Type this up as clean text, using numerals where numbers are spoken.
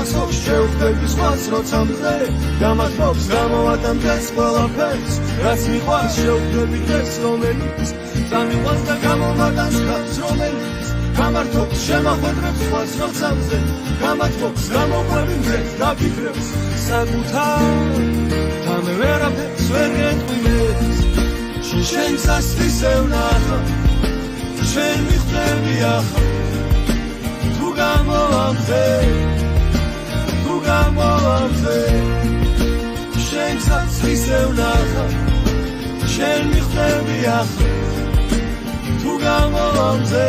პასუხს შევხვდები სხვას როცა მზე გამათბობს გამოვატანდეს ყველაფერს რაც მიყვარს შევხვდები დღეს რომელიც წამიყვანს და გამოვატანს ხალხს რომელიც გამართობს შემახვედრებს სხვას როცა მზე გამათბობს გამოყვები მზე დაფიქრებს საკუთარ მე ვერაფერს ვერ გეტყვინებს შენ სასწრისევ ნახა შენ მიხვდები ახლა თუ გამოვამზე შენ სასწრისევ ნახა შენ მიხვდები ახლა თუ გამოვამზე